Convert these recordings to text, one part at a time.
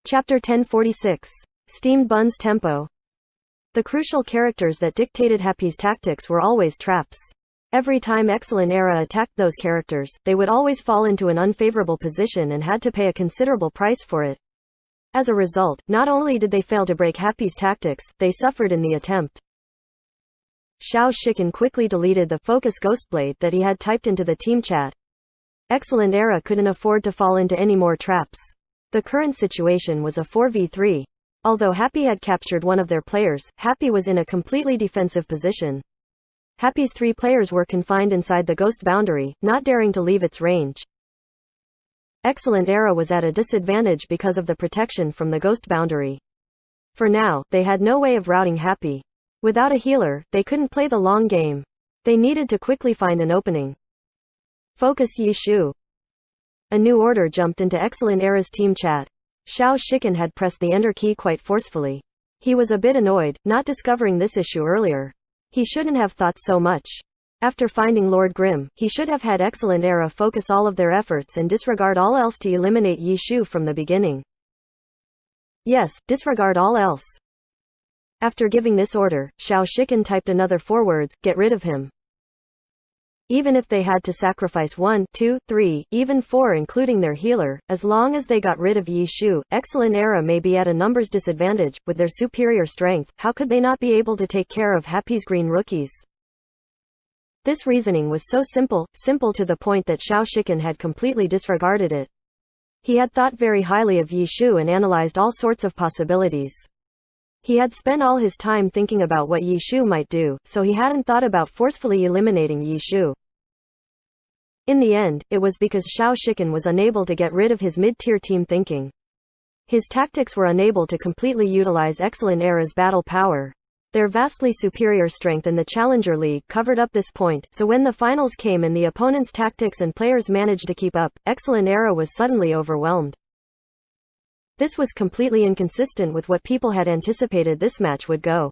Chapter 1046. Steamed Buns Tempo. The crucial characters that dictated Happy's tactics were always traps. Every time Excellent Era attacked those characters, they would always fall into an unfavorable position and had to pay a considerable price for it. As a result, not only did they fail to break Happy's tactics, they suffered in the attempt. Xiao Shiken quickly deleted the focus Ghostblade that he had typed into the team chat. Excellent Era couldn't afford to fall into any more traps. The current situation was a 4v3. Although Happy had captured one of their players, Happy was in a completely defensive position. Happy's 3 players were confined inside the ghost boundary, not daring to leave its range. Excellent Era was at a disadvantage because of the protection from the ghost boundary. For now, they had no way of routing Happy. Without a healer, they couldn't play the long game. They needed to quickly find an opening. Focus Yishu. A new order jumped into Excellent Era's team chat. Xiao Shiken had pressed the enter key quite forcefully. He was a bit annoyed, not discovering this issue earlier. He shouldn't have thought so much. After finding Lord Grimm, he should have had Excellent Era focus all of their efforts and disregard all else to eliminate Yishu from the beginning. Yes, disregard all else. After giving this order, Xiao Shiken typed another 4 words, get rid of him. Even if they had to sacrifice 1, 2, 3, even 4 including their healer, as long as they got rid of Yishu, Excellent Era may be at a numbers disadvantage. With their superior strength, how could they not be able to take care of Happy's green rookies? This reasoning was so simple to the point that Xiao Shiken had completely disregarded it. He had thought very highly of Yishu and analyzed all sorts of possibilities. He had spent all his time thinking about what Yishu might do, so he hadn't thought about forcefully eliminating Yishu. In the end, it was because Xiao Shiken was unable to get rid of his mid-tier team thinking. His tactics were unable to completely utilize Excellent Era's battle power. Their vastly superior strength in the Challenger League covered up this point, so when the finals came and the opponent's tactics and players managed to keep up, Excellent Era was suddenly overwhelmed. This was completely inconsistent with what people had anticipated this match would go.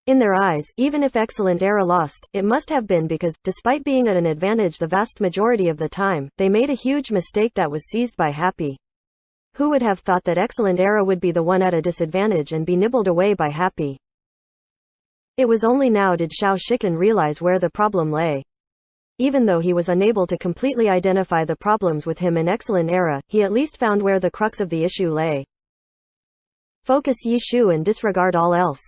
In their eyes, even if Excellent Era lost, it must have been because, despite being at an advantage the vast majority of the time, they made a huge mistake that was seized by Happy. Who would have thought that Excellent Era would be the one at a disadvantage and be nibbled away by Happy? It was only now did Xiao Shiken realize where the problem lay. Even though he was unable to completely identify the problems with him and Excellent Era, he at least found where the crux of the issue lay. Focus Yishu and disregard all else.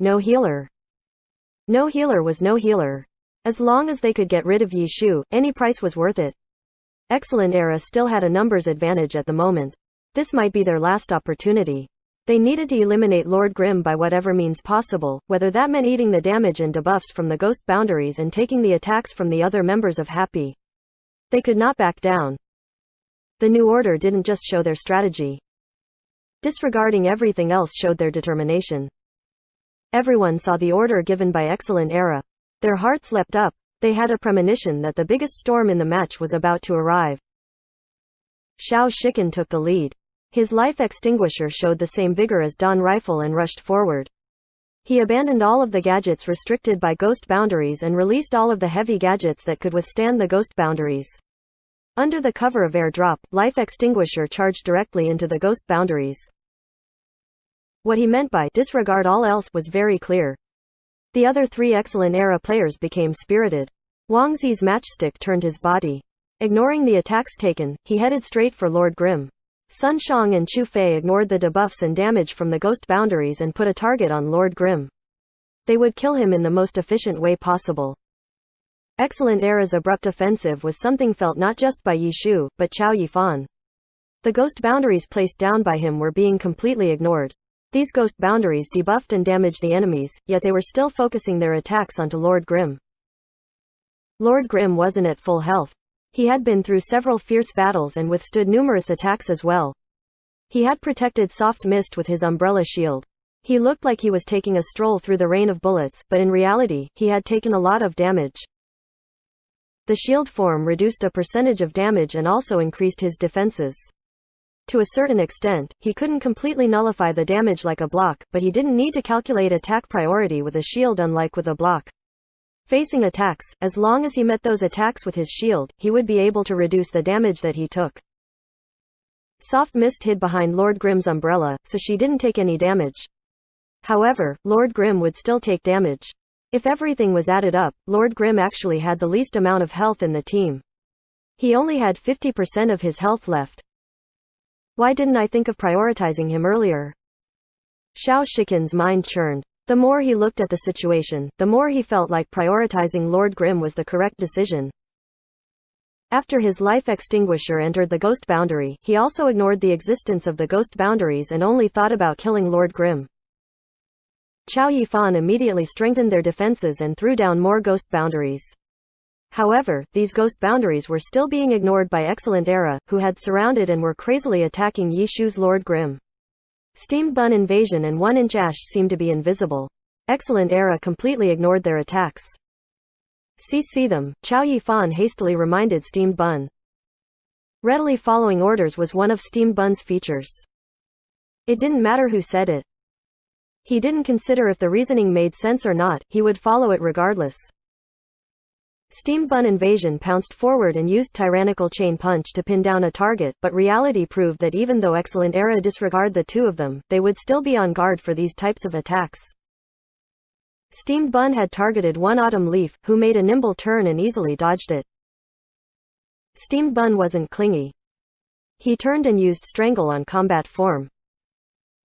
No healer. No healer was no healer. As long as they could get rid of Yishu, any price was worth it. Excellent Era still had a numbers advantage at the moment. This might be their last opportunity. They needed to eliminate Lord Grimm by whatever means possible, whether that meant eating the damage and debuffs from the ghost boundaries and taking the attacks from the other members of Happy. They could not back down. The new order didn't just show their strategy. Disregarding everything else showed their determination. Everyone saw the order given by Excellent Era. Their hearts leapt up. They had a premonition that the biggest storm in the match was about to arrive. Xiao Shiken took the lead. His life extinguisher showed the same vigor as Dawn Rifle and rushed forward. He abandoned all of the gadgets restricted by ghost boundaries and released all of the heavy gadgets that could withstand the ghost boundaries. Under the cover of airdrop, life extinguisher charged directly into the ghost boundaries. What he meant by disregard all else was very clear. The other 3 Excellent Era players became spirited. Wang Zi's matchstick turned his body. Ignoring the attacks taken, he headed straight for Lord Grimm. Sun Shang and Chu Fei ignored the debuffs and damage from the ghost boundaries and put a target on Lord Grimm. They would kill him in the most efficient way possible. Excellent Era's abrupt offensive was something felt not just by Yishu, but Chao Yifan. The ghost boundaries placed down by him were being completely ignored. These ghost boundaries debuffed and damaged the enemies, yet they were still focusing their attacks onto Lord Grimm. Lord Grimm wasn't at full health. He had been through several fierce battles and withstood numerous attacks as well. He had protected Soft Mist with his umbrella shield. He looked like he was taking a stroll through the rain of bullets, but in reality, he had taken a lot of damage. The shield form reduced a percentage of damage and also increased his defenses. To a certain extent, he couldn't completely nullify the damage like a block, but he didn't need to calculate attack priority with a shield unlike with a block. Facing attacks, as long as he met those attacks with his shield, he would be able to reduce the damage that he took. Soft mist hid behind Lord Grim's umbrella, so she didn't take any damage. However, Lord Grim would still take damage. If everything was added up, Lord Grim actually had the least amount of health in the team. He only had 50% of his health left. Why didn't I think of prioritizing him earlier? Xiao Shikin's mind churned. The more he looked at the situation, the more he felt like prioritizing Lord Grim was the correct decision. After his life extinguisher entered the ghost boundary, he also ignored the existence of the ghost boundaries and only thought about killing Lord Grim. Chao Yifan immediately strengthened their defenses and threw down more ghost boundaries. However, these ghost boundaries were still being ignored by Excellent Era, who had surrounded and were crazily attacking Yishu's Lord Grim. Steamed Bun Invasion and 1-inch Ash seemed to be invisible. Excellent Era completely ignored their attacks. See them, Chao Yifan hastily reminded Steamed Bun. Readily following orders was one of Steamed Bun's features. It didn't matter who said it. He didn't consider if the reasoning made sense or not, he would follow it regardless. Steamed Bun Invasion pounced forward and used Tyrannical Chain Punch to pin down a target, but reality proved that even though Excellent Era disregarded the two of them, they would still be on guard for these types of attacks. Steamed Bun had targeted one Autumn Leaf, who made a nimble turn and easily dodged it. Steamed Bun wasn't clingy. He turned and used Strangle on combat form.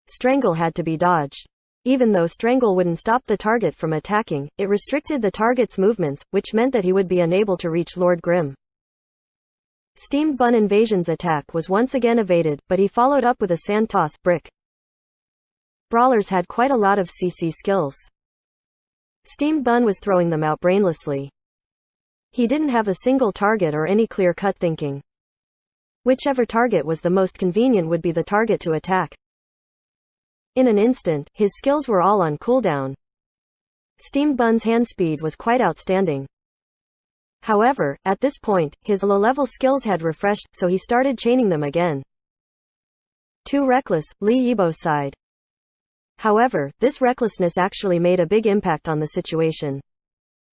Strangle had to be dodged. Even though Strangle wouldn't stop the target from attacking, it restricted the target's movements, which meant that he would be unable to reach Lord Grim. Steamed Bun Invasion's attack was once again evaded, but he followed up with a Sand Toss brick. Brawlers had quite a lot of CC skills. Steamed Bun was throwing them out brainlessly. He didn't have a single target or any clear-cut thinking. Whichever target was the most convenient would be the target to attack. In an instant, his skills were all on cooldown. Steamed Bun's hand speed was quite outstanding. However, at this point, his low-level skills had refreshed, so he started chaining them again. Too reckless, Li Yibo sighed. However, this recklessness actually made a big impact on the situation.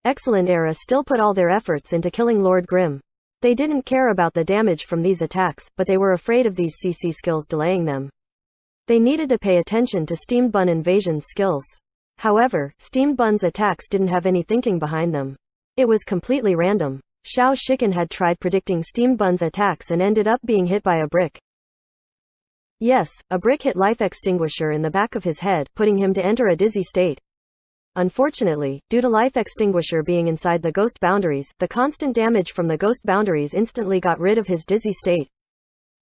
Excellent Era still put all their efforts into killing Lord Grim. They didn't care about the damage from these attacks, but they were afraid of these CC skills delaying them. They needed to pay attention to Steamed Bun Invasion's skills. However, Steamed Bun's attacks didn't have any thinking behind them. It was completely random. Xiao Shikin had tried predicting Steamed Bun's attacks and ended up being hit by a brick. Yes, a brick hit Life Extinguisher in the back of his head, putting him to enter a dizzy state. Unfortunately, due to Life Extinguisher being inside the ghost boundaries, the constant damage from the ghost boundaries instantly got rid of his dizzy state.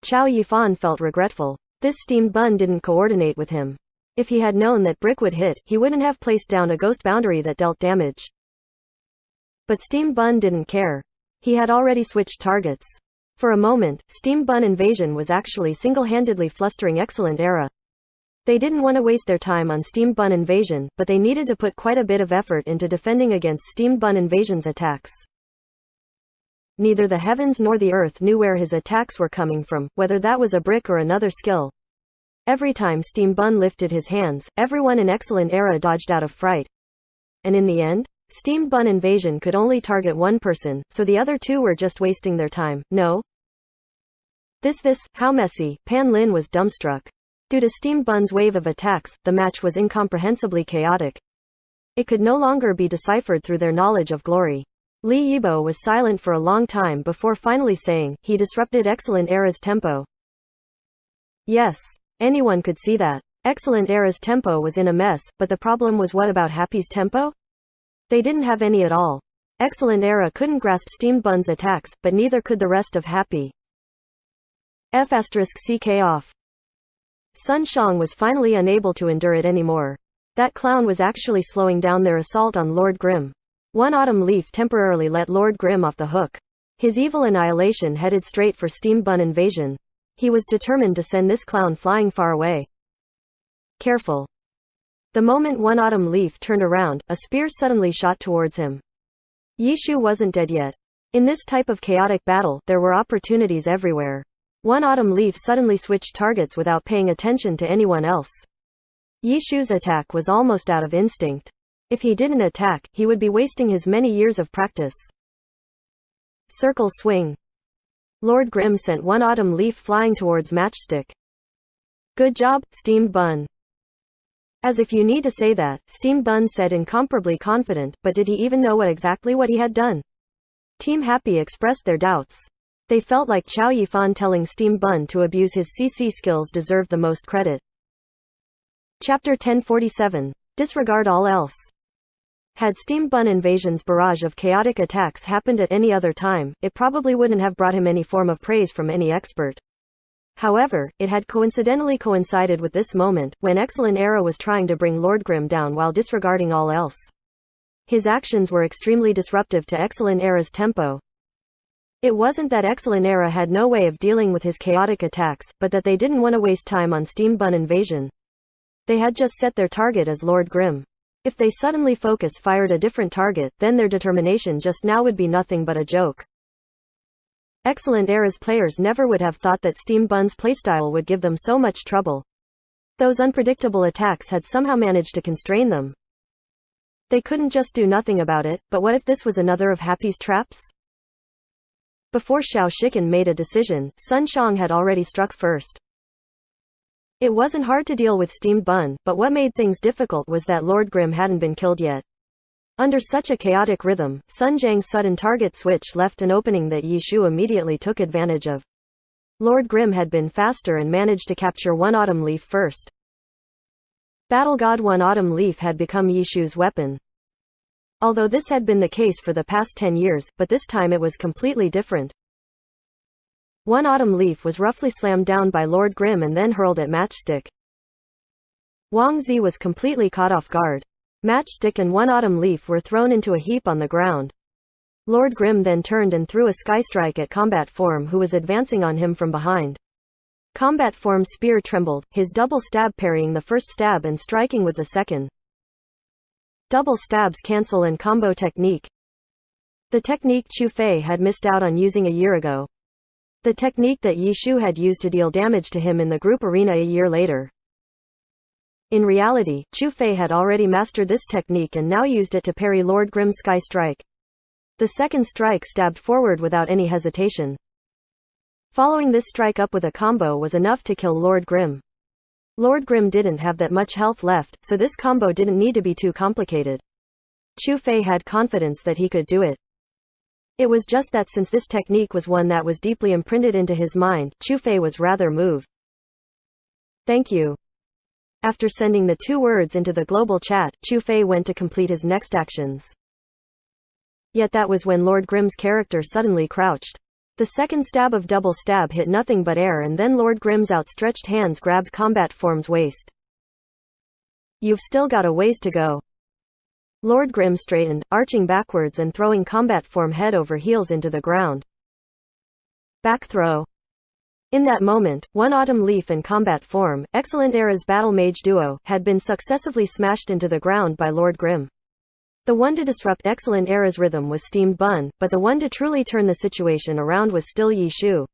Chao Yifan felt regretful. This Steamed Bun didn't coordinate with him. If he had known that brick would hit, he wouldn't have placed down a ghost boundary that dealt damage. But Steamed Bun didn't care. He had already switched targets. For a moment, Steamed Bun Invasion was actually single-handedly flustering Excellent Era. They didn't want to waste their time on Steamed Bun Invasion, but they needed to put quite a bit of effort into defending against Steamed Bun Invasion's attacks. Neither the heavens nor the earth knew where his attacks were coming from, whether that was a brick or another skill. Every time Steamed Bun lifted his hands, everyone in Excellent Era dodged out of fright. And in the end, Steamed Bun Invasion could only target one person, so the other two were just wasting their time. No? How messy. Pan Lin was dumbstruck. Due to Steamed Bun's wave of attacks, the match was incomprehensibly chaotic. It could no longer be deciphered through their knowledge of glory. Li Yibo was silent for a long time before finally saying, he disrupted Excellent Era's tempo. Yes. Anyone could see that. Excellent Era's tempo was in a mess, but the problem was, what about Happy's tempo? They didn't have any at all. Excellent Era couldn't grasp Steamed Bun's attacks, but neither could the rest of Happy. F***CK off. Sun Shang was finally unable to endure it anymore. That clown was actually slowing down their assault on Lord Grim. One Autumn Leaf temporarily let Lord Grim off the hook. His evil annihilation headed straight for Steamed Bun Invasion. He was determined to send this clown flying far away. Careful. The moment One Autumn Leaf turned around, a spear suddenly shot towards him. Yishu wasn't dead yet. In this type of chaotic battle, there were opportunities everywhere. One Autumn Leaf suddenly switched targets without paying attention to anyone else. Yishu's attack was almost out of instinct. If he didn't attack, he would be wasting his many years of practice. Circle swing. Lord Grimm sent one autumn leaf flying towards Matchstick. Good job, Steamed Bun. As if you need to say that, Steamed Bun said, incomparably confident, but did he even know exactly what he had done? Team Happy expressed their doubts. They felt like Chow Yifan telling Steamed Bun to abuse his CC skills deserved the most credit. Chapter 1047. Disregard all else. Had Steamed Bun Invasion's barrage of chaotic attacks happened at any other time, it probably wouldn't have brought him any form of praise from any expert. However, it had coincidentally coincided with this moment, when Excellent Era was trying to bring Lord Grimm down while disregarding all else. His actions were extremely disruptive to Excellent Era's tempo. It wasn't that Excellent Era had no way of dealing with his chaotic attacks, but that they didn't want to waste time on Steamed Bun Invasion. They had just set their target as Lord Grimm. If they suddenly fired a different target, then their determination just now would be nothing but a joke. Excellent Era's players never would have thought that Steamed Bun's playstyle would give them so much trouble. Those unpredictable attacks had somehow managed to constrain them. They couldn't just do nothing about it, but what if this was another of Happy's traps? Before Xiao Shiken made a decision, Sun Xiang had already struck first. It wasn't hard to deal with Steamed Bun, but what made things difficult was that Lord Grimm hadn't been killed yet. Under such a chaotic rhythm, Sun Jiang's sudden target switch left an opening that Yi Shu immediately took advantage of. Lord Grimm had been faster and managed to capture one autumn leaf first. Battle God, one autumn leaf had become Yi Shu's weapon. Although this had been the case for the past 10 years, but this time it was completely different. One autumn leaf was roughly slammed down by Lord Grimm and then hurled at Matchstick. Wang Zi was completely caught off guard. Matchstick and one autumn leaf were thrown into a heap on the ground. Lord Grimm then turned and threw a sky strike at Combat Form, who was advancing on him from behind. Combat Form's spear trembled, his double stab parrying the first stab and striking with the second. Double stabs cancel and combo technique. The technique Chu Fei had missed out on using a year ago. The technique that Yi Shu had used to deal damage to him in the group arena a year later. In reality, Chu Fei had already mastered this technique and now used it to parry Lord Grimm's sky strike. The second strike stabbed forward without any hesitation. Following this strike up with a combo was enough to kill Lord Grimm. Lord Grimm didn't have that much health left, so this combo didn't need to be too complicated. Chu Fei had confidence that he could do it. It was just that since this technique was one that was deeply imprinted into his mind, Chu Fei was rather moved. Thank you. After sending the 2 words into the global chat, Chu Fei went to complete his next actions. Yet that was when Lord Grimm's character suddenly crouched. The second stab of double stab hit nothing but air, and then Lord Grimm's outstretched hands grabbed Combat Form's waist. You've still got a ways to go. Lord Grimm straightened, arching backwards and throwing Combat Form head over heels into the ground. Back throw. In that moment, one autumn leaf and Combat Form, Excellent Era's battle mage duo, had been successively smashed into the ground by Lord Grimm. The one to disrupt Excellent Era's rhythm was Steamed Bun, but the one to truly turn the situation around was still Yi Shu.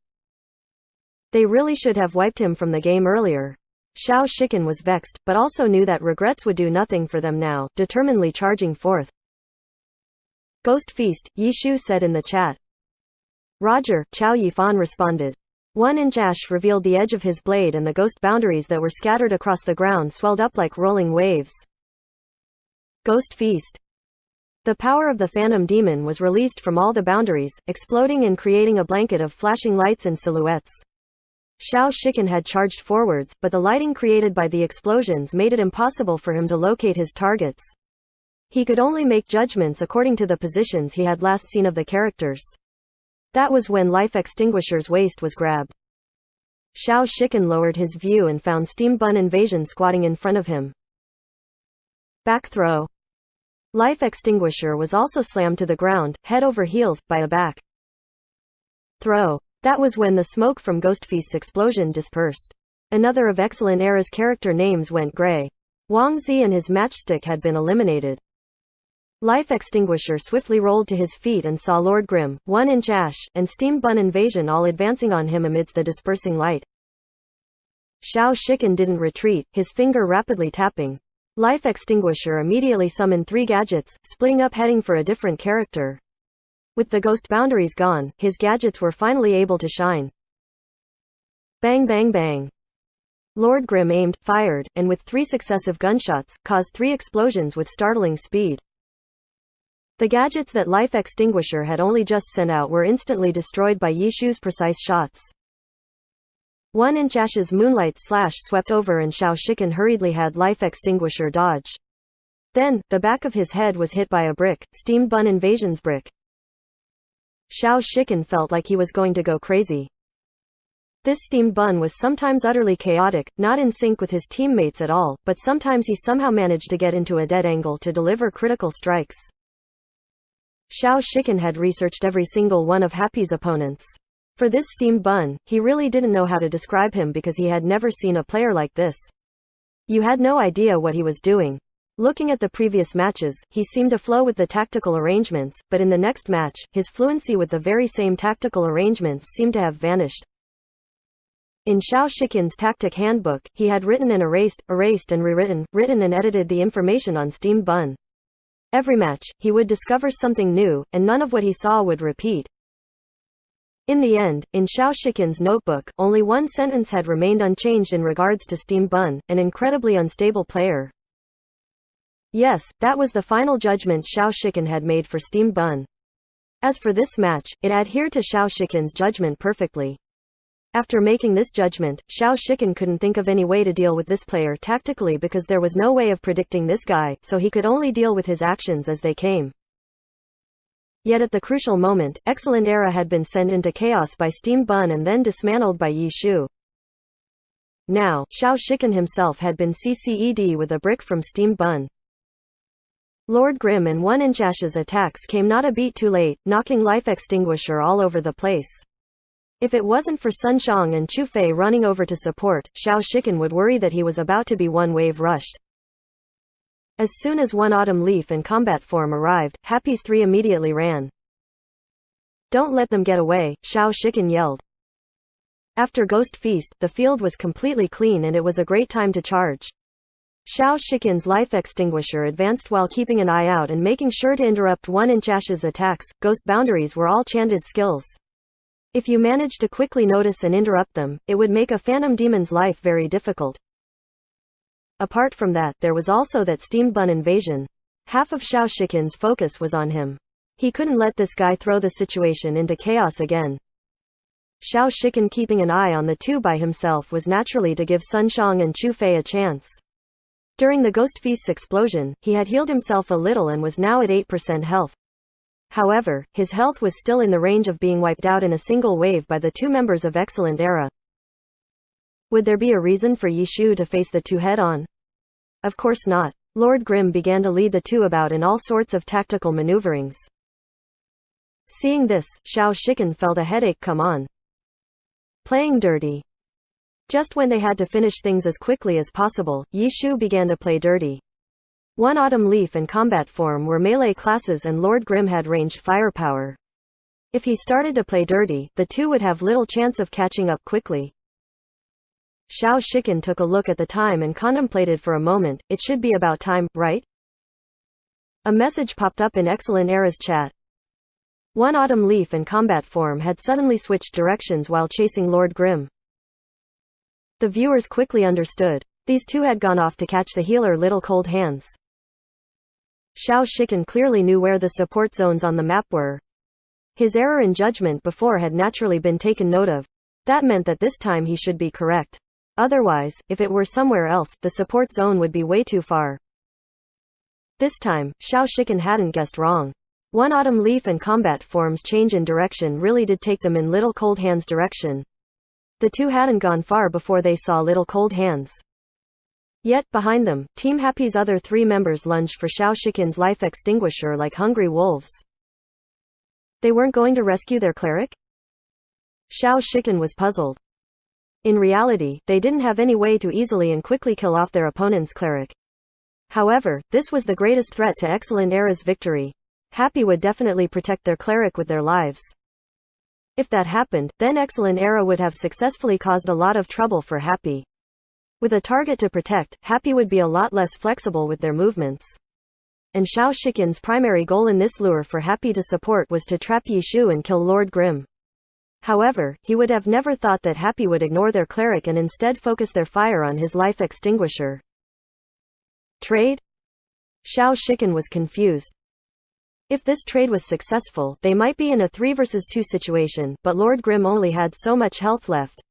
They really should have wiped him from the game earlier. Xiao Shiken was vexed, but also knew that regrets would do nothing for them now, determinedly charging forth. Ghost Feast, Yi Shu said in the chat. Roger, Chow Yifan responded. One Injash revealed the edge of his blade and the ghost boundaries that were scattered across the ground swelled up like rolling waves. Ghost Feast. The power of the Phantom Demon was released from all the boundaries, exploding and creating a blanket of flashing lights and silhouettes. Xiao Shiken had charged forwards, but the lighting created by the explosions made it impossible for him to locate his targets. He could only make judgments according to the positions he had last seen of the characters. That was when Life Extinguisher's waist was grabbed. Xiao Shiken lowered his view and found Steamed Bun Invasion squatting in front of him. Back throw. Life Extinguisher was also slammed to the ground, head over heels, by a back throw. That was when the smoke from Ghostfeast's explosion dispersed. Another of Excellent Era's character names went gray. Wang Zi and his matchstick had been eliminated. Life Extinguisher swiftly rolled to his feet and saw Lord Grimm, 1-inch Ash, and Steamed Bun Invasion all advancing on him amidst the dispersing light. Xiao Shiken didn't retreat, his finger rapidly tapping. Life Extinguisher immediately summoned 3 gadgets, splitting up heading for a different character. With the ghost boundaries gone, his gadgets were finally able to shine. Bang bang bang. Lord Grimm aimed, fired, and with 3 successive gunshots, caused 3 explosions with startling speed. The gadgets that Life Extinguisher had only just sent out were instantly destroyed by Yishu's precise shots. 1-inch Ash's moonlight slash swept over and Xiao Shiken hurriedly had Life Extinguisher dodge. Then, the back of his head was hit by a brick, Steamed Bun Invasion's brick. Xiao Shiken felt like he was going to go crazy. This steamed bun was sometimes utterly chaotic, not in sync with his teammates at all, but sometimes he somehow managed to get into a dead angle to deliver critical strikes. Xiao Shiken had researched every single one of Happy's opponents. For this steamed bun, he really didn't know how to describe him because he had never seen a player like this. You had no idea what he was doing. Looking at the previous matches, he seemed to flow with the tactical arrangements, but in the next match, his fluency with the very same tactical arrangements seemed to have vanished. In Xiao Shiken's tactic handbook, he had written and erased and rewritten, written and edited the information on steamed bun. Every match, he would discover something new, and none of what he saw would repeat. In the end, in Xiao Shiken's notebook, only one sentence had remained unchanged in regards to steamed bun, an incredibly unstable player. Yes, that was the final judgment Xiao Shiken had made for steamed bun. As for this match, it adhered to Xiao Shiken's judgment perfectly. After making this judgment, Xiao Shiken couldn't think of any way to deal with this player tactically because there was no way of predicting this guy, so he could only deal with his actions as they came. Yet at the crucial moment, Excellent Era had been sent into chaos by Steamed Bun and then dismantled by Yi Shu. Now, Xiao Shiken himself had been CCED with a brick from Steamed Bun. Lord Grimm and 1-inch Ash's attacks came not a beat too late, knocking Life Extinguisher all over the place. If it wasn't for Sun Xiang and Chu Fei running over to support, Xiao Shiken would worry that he was about to be one wave rushed. As soon as one Autumn Leaf in combat form arrived, Happy's 3 immediately ran. Don't let them get away, Xiao Shiken yelled. After Ghost Feast, the field was completely clean and it was a great time to charge. Xiao Shiken's Life Extinguisher advanced while keeping an eye out and making sure to interrupt 1-inch Ash's attacks. Ghost boundaries were all chanted skills. If you managed to quickly notice and interrupt them, it would make a Phantom Demon's life very difficult. Apart from that, there was also that Steamed Bun invasion. Half of Xiao Shiken's focus was on him. He couldn't let this guy throw the situation into chaos again. Xiao Shiken keeping an eye on the two by himself was naturally to give Sun Xiang and Chu Fei a chance. During the Ghost Feast's explosion, he had healed himself a little and was now at 8% health. However, his health was still in the range of being wiped out in a single wave by the 2 members of Excellent Era. Would there be a reason for Yi Shu to face the 2 head-on? Of course not. Lord Grimm began to lead the 2 about in all sorts of tactical maneuverings. Seeing this, Xiao Shiken felt a headache come on. Playing dirty. Just when they had to finish things as quickly as possible, Yi Shu began to play dirty. 1 Autumn Leaf and combat form were melee classes and Lord Grimm had ranged firepower. If he started to play dirty, the 2 would have little chance of catching up quickly. Xiao Shiken took a look at the time and contemplated for a moment. It should be about time, right? A message popped up in Excellent Era's chat. 1 Autumn Leaf and combat form had suddenly switched directions while chasing Lord Grimm. The viewers quickly understood. These 2 had gone off to catch the healer Little Cold Hands. Xiao Shiken clearly knew where the support zones on the map were. His error in judgment before had naturally been taken note of. That meant that this time he should be correct. Otherwise, if it were somewhere else, the support zone would be way too far. This time, Xiao Shiken hadn't guessed wrong. 1 Autumn Leaf and combat form's change in direction really did take them in Little Cold Hands' direction. The 2 hadn't gone far before they saw Little Cold Hands. Yet, behind them, Team Happy's other 3 members lunged for Xiao Shiken's Life Extinguisher like hungry wolves. They weren't going to rescue their cleric? Xiao Shiken was puzzled. In reality, they didn't have any way to easily and quickly kill off their opponent's cleric. However, this was the greatest threat to Excellent Era's victory. Happy would definitely protect their cleric with their lives. If that happened, then Excellent Era would have successfully caused a lot of trouble for Happy. With a target to protect, Happy would be a lot less flexible with their movements. and Xiao Shikin's primary goal in this lure for Happy to support was to trap Yi Shu and kill Lord Grimm. However, he would have never thought that Happy would ignore their cleric and instead focus their fire on his life extinguisher. Trade? Xiao Shikin was confused. If this trade was successful, they might be in a 3 versus 2 situation, but Lord Grimm only had so much health left.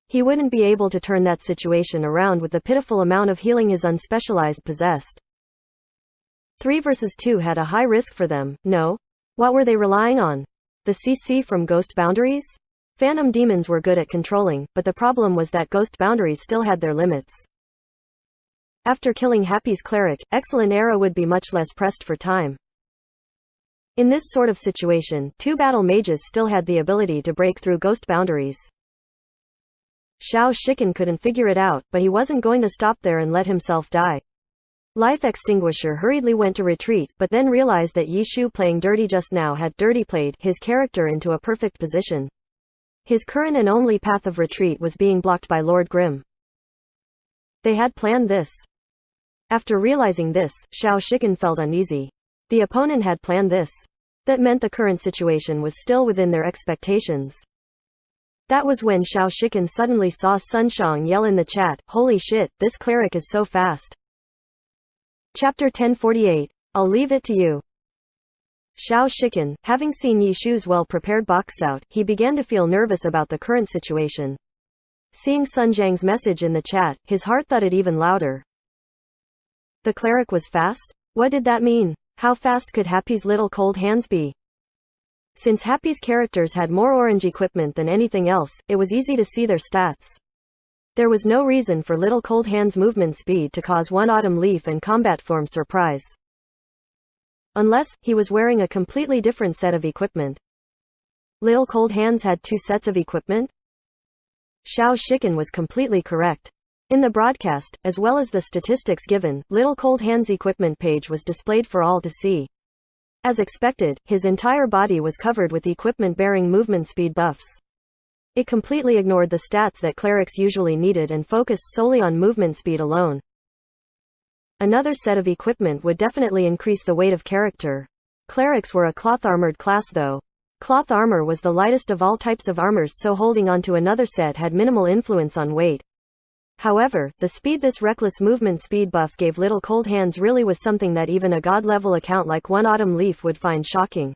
He wouldn't be able to turn that situation around with the pitiful amount of healing his unspecialized possessed. 3 versus 2 had a high risk for them, no? What were they relying on? The CC from Ghost Boundaries? Phantom demons were good at controlling, but the problem was that Ghost Boundaries still had their limits. After killing Happy's cleric, Excellent Era would be much less pressed for time. In this sort of situation, 2 battle mages still had the ability to break through Ghost Boundaries. Xiao Shikin couldn't figure it out, but he wasn't going to stop there and let himself die. Life Extinguisher hurriedly went to retreat, but then realized that Yi Shu playing dirty just now had dirty played his character into a perfect position. His current and only path of retreat was being blocked by Lord Grimm. They had planned this. After realizing this, Xiao Shikin felt uneasy. The opponent had planned this. That meant the current situation was still within their expectations. That was when Xiao Shikin suddenly saw Sunshang yell in the chat, "Holy shit, this cleric is so fast." Chapter 1048. I'll leave it to you. Xiao Shikin, having seen Yi Shu's well-prepared boxout, he began to feel nervous about the current situation. Seeing Sun Zhang's message in the chat, his heart thudded even louder. The cleric was fast? What did that mean? How fast could Happy's little cold hands be? Since Happy's characters had more orange equipment than anything else, it was easy to see their stats. There was no reason for Little Cold Hand's movement speed to cause one Autumn Leaf and combat form surprise. Unless, he was wearing a completely different set of equipment. Little Cold Hands had 2 sets of equipment? Xiao Shikin was completely correct. In the broadcast, as well as the statistics given, Little Cold Hand's equipment page was displayed for all to see. As expected, his entire body was covered with equipment bearing movement speed buffs. It completely ignored the stats that clerics usually needed and focused solely on movement speed alone. Another set of equipment would definitely increase the weight of character. Clerics were a cloth-armored class though. Cloth armor was the lightest of all types of armors, so holding onto another set had minimal influence on weight. However, the speed this reckless movement speed buff gave Little Cold Hands really was something that even a god-level account like one Autumn Leaf would find shocking.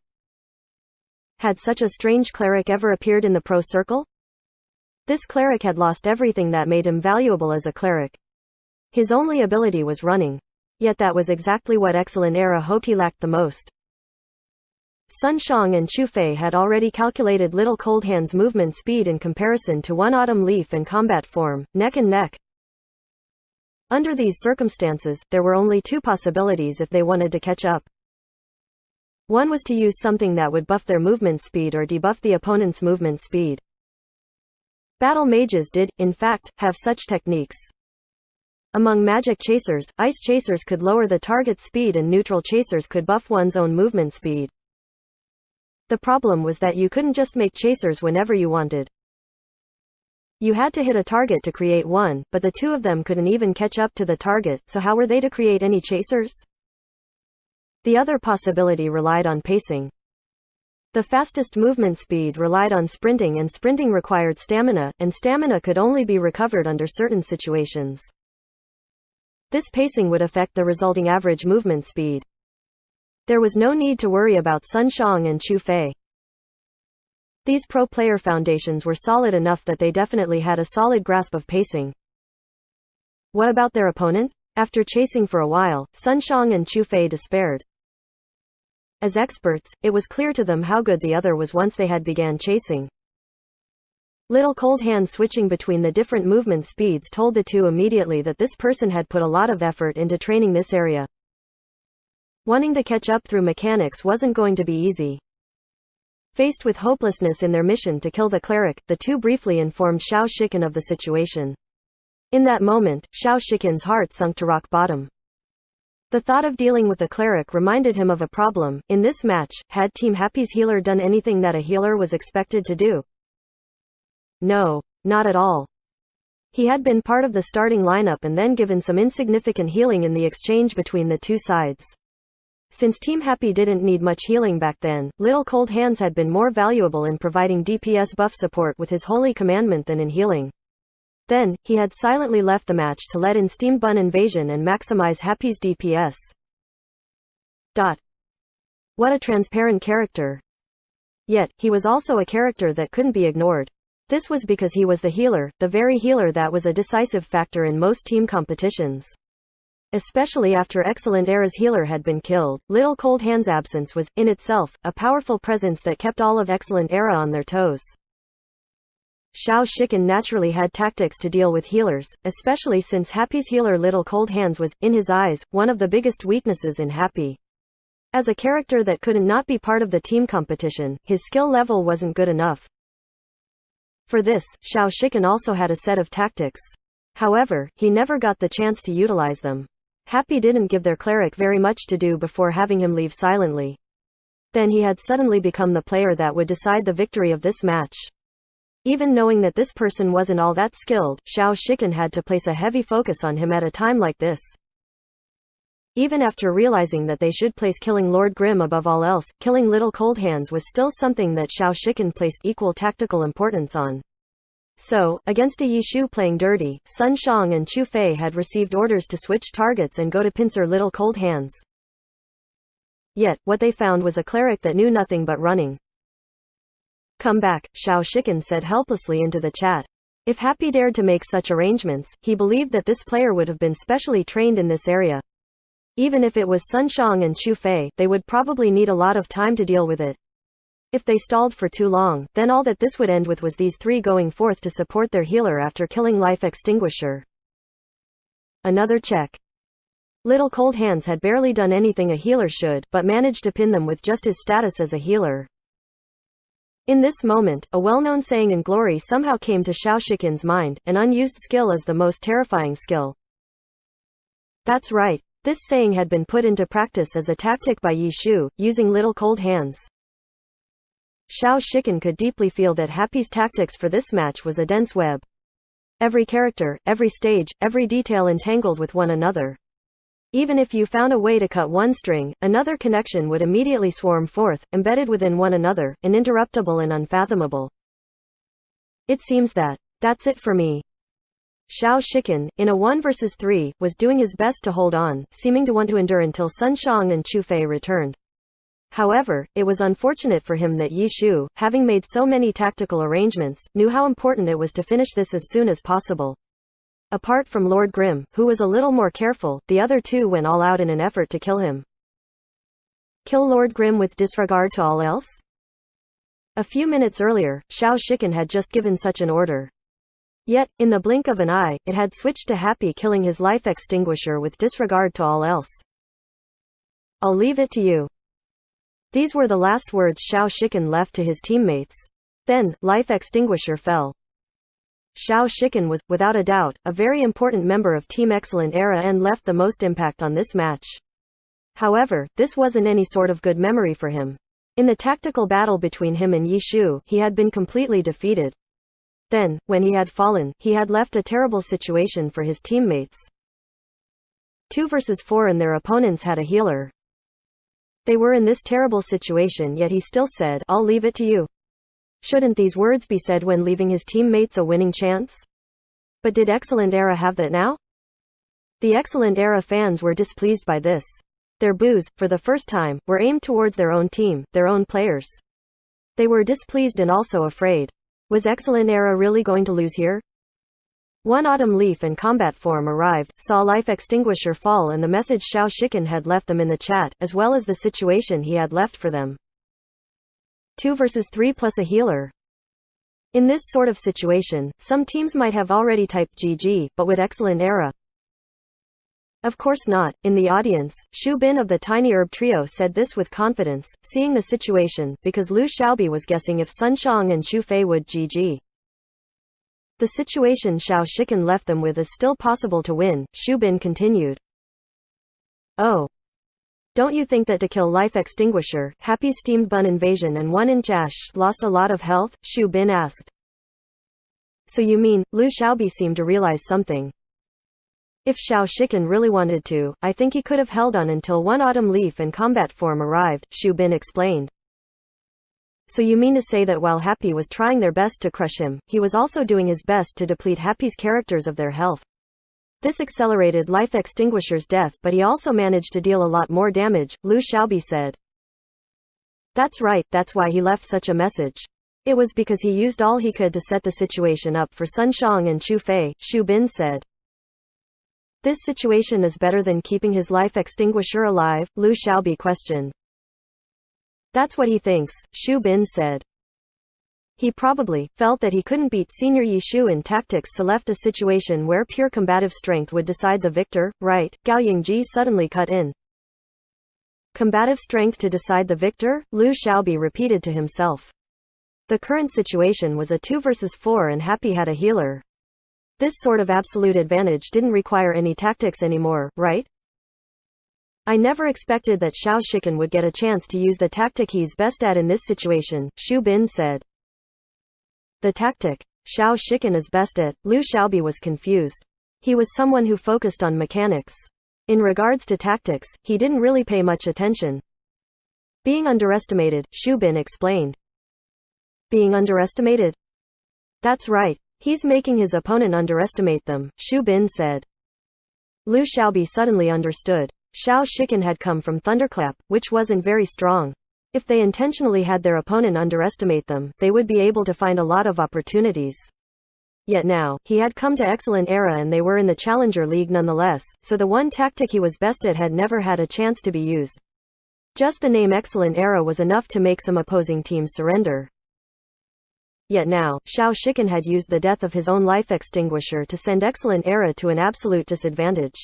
Had such a strange cleric ever appeared in the pro circle? This cleric had lost everything that made him valuable as a cleric. His only ability was running. Yet that was exactly what Excellent Era hoped he lacked the most. Sun Shang and Chu Fei had already calculated Little Cold Hand's movement speed in comparison to one Autumn Leaf and combat form, neck and neck. Under these circumstances, there were only 2 possibilities if they wanted to catch up. One was to use something that would buff their movement speed or debuff the opponent's movement speed. Battle mages did, in fact, have such techniques. Among magic chasers, ice chasers could lower the target's speed and neutral chasers could buff one's own movement speed. The problem was that you couldn't just make chasers whenever you wanted. You had to hit a target to create one, but the 2 of them couldn't even catch up to the target, so how were they to create any chasers? The other possibility relied on pacing. The fastest movement speed relied on sprinting, and sprinting required stamina, and stamina could only be recovered under certain situations. This pacing would affect the resulting average movement speed. There was no need to worry about Sun Shang and Chu Fei. These pro player foundations were solid enough that they definitely had a solid grasp of pacing. What about their opponent? After chasing for a while, Sun Shang and Chu Fei despaired. As experts, it was clear to them how good the other was once they had began chasing. Little Cold Hand switching between the different movement speeds told the 2 immediately that this person had put a lot of effort into training this area. Wanting to catch up through mechanics wasn't going to be easy. Faced with hopelessness in their mission to kill the cleric, the 2 briefly informed Xiao Shikin of the situation. In that moment, Xiao Shikin's heart sunk to rock bottom. The thought of dealing with the cleric reminded him of a problem. In this match, had Team Happy's healer done anything that a healer was expected to do? No, not at all. He had been part of the starting lineup and then given some insignificant healing in the exchange between the two sides. Since Team Happy didn't need much healing back then, Little Cold Hands had been more valuable in providing DPS buff support with his holy commandment than in healing. Then, he had silently left the match to let in Steam Bun Invasion and maximize Happy's DPS. What a transparent character. Yet, he was also a character that couldn't be ignored. This was because he was the healer, the very healer that was a decisive factor in most team competitions. Especially after Excellent Era's healer had been killed, Little Cold Hand's absence was, in itself, a powerful presence that kept all of Excellent Era on their toes. Xiao Shiken naturally had tactics to deal with healers, especially since Happy's healer Little Cold Hands was, in his eyes, one of the biggest weaknesses in Happy. As a character that couldn't not be part of the team competition, his skill level wasn't good enough. For this, Xiao Shiken also had a set of tactics. However, he never got the chance to utilize them. Happy didn't give their cleric very much to do before having him leave silently. Then he had suddenly become the player that would decide the victory of this match. Even knowing that this person wasn't all that skilled, Xiao Shiken had to place a heavy focus on him at a time like this. Even after realizing that they should place killing Lord Grimm above all else, killing Little Cold Hands was still something that Xiao Shiken placed equal tactical importance on. So, against a Yishu playing dirty, Sun Shang and Chu Fei had received orders to switch targets and go to pincer Little Cold Hands. Yet, what they found was a cleric that knew nothing but running. "Come back," Xiao Shiken said helplessly into the chat. If Happy dared to make such arrangements, he believed that this player would have been specially trained in this area. Even if it was Sun Shang and Chu Fei, they would probably need a lot of time to deal with it. If they stalled for too long, then all that this would end with was these three going forth to support their healer after killing Life Extinguisher. Another check. Little Cold Hands had barely done anything a healer should, but managed to pin them with just his status as a healer. In this moment, a well-known saying in Glory somehow came to Xiao Shiken's mind: an unused skill is the most terrifying skill. That's right. This saying had been put into practice as a tactic by Yishu, using Little Cold Hands. Xiao Shiken could deeply feel that Happy's tactics for this match was a dense web. Every character, every stage, every detail entangled with one another. Even if you found a way to cut one string, another connection would immediately swarm forth, embedded within one another, ininterruptible and unfathomable. It seems that's it for me. Xiao Shiken, in a 1 vs 3, was doing his best to hold on, seeming to want to endure until Sun Shang and Chu Fei returned. However, it was unfortunate for him that Yishu, having made so many tactical arrangements, knew how important it was to finish this as soon as possible. Apart from Lord Grimm, who was a little more careful, the other two went all out in an effort to kill him. Kill Lord Grimm with disregard to all else? A few minutes earlier, Xiao Shiken had just given such an order. Yet, in the blink of an eye, it had switched to Happy killing his Life Extinguisher with disregard to all else. "I'll leave it to you." These were the last words Xiao Shiken left to his teammates. Then, Life Extinguisher fell. Xiao Shiken was, without a doubt, a very important member of Team Excellent Era and left the most impact on this match. However, this wasn't any sort of good memory for him. In the tactical battle between him and Yishu, he had been completely defeated. Then, when he had fallen, he had left a terrible situation for his teammates. 2 vs 4 and their opponents had a healer. They were in this terrible situation, yet he still said, "I'll leave it to you." Shouldn't these words be said when leaving his teammates a winning chance? But did Excellent Era have that now? The Excellent Era fans were displeased by this. Their boos, for the first time, were aimed towards their own team, their own players. They were displeased and also afraid. Was Excellent Era really going to lose here? One autumn leaf in combat form arrived, saw Life Extinguisher fall and the message Xiao Shiken had left them in the chat, as well as the situation he had left for them. 2 vs 3 plus a healer. In this sort of situation, some teams might have already typed GG, but would Excellent Era? Of course not. In the audience, Xu Bin of the Tiny Herb Trio said this with confidence, seeing the situation, because Lu Xiaobi was guessing if Sun Shang and Chu Fei would GG. The situation Xiao Shiken left them with is still possible to win, Xu Bin continued. Oh. Don't you think that to kill Life Extinguisher, Happy's Steamed Bun Invasion and 1-inch Ash lost a lot of health? Xu Bin asked. So you mean, Liu Xiaobi seemed to realize something. If Xiao Shiken really wanted to, I think he could have held on until one autumn leaf and combat form arrived, Xu Bin explained. So you mean to say that while Happy was trying their best to crush him, he was also doing his best to deplete Happy's characters of their health. This accelerated Life Extinguisher's death, but he also managed to deal a lot more damage, Liu Xiaobi said. That's right, that's why he left such a message. It was because he used all he could to set the situation up for Sun Shang and Chu Fei, Xu Bin said. This situation is better than keeping his life extinguisher alive, Liu Xiaobi questioned. That's what he thinks, Xu Bin said. He probably felt that he couldn't beat Senior Yi Shu in tactics, so left a situation where pure combative strength would decide the victor, right? Gao Yingji suddenly cut in. Combative strength to decide the victor, Liu Xiaobi repeated to himself. The current situation was a 2 versus 4 and Happy had a healer. This sort of absolute advantage didn't require any tactics anymore, right? I never expected that Xiao Shiken would get a chance to use the tactic he's best at in this situation, Xu Bin said. The tactic Xiao Shiken is best at, Liu Xiaobi was confused. He was someone who focused on mechanics. In regards to tactics, he didn't really pay much attention. Being underestimated, Xu Bin explained. Being underestimated? That's right. He's making his opponent underestimate them, Xu Bin said. Liu Xiaobi suddenly understood. Xiao Shiken had come from Thunderclap, which wasn't very strong. If they intentionally had their opponent underestimate them, they would be able to find a lot of opportunities. Yet now, he had come to Excellent Era and they were in the Challenger League nonetheless, so the one tactic he was best at had never had a chance to be used. Just the name Excellent Era was enough to make some opposing teams surrender. Yet now, Xiao Shiken had used the death of his own life extinguisher to send Excellent Era to an absolute disadvantage.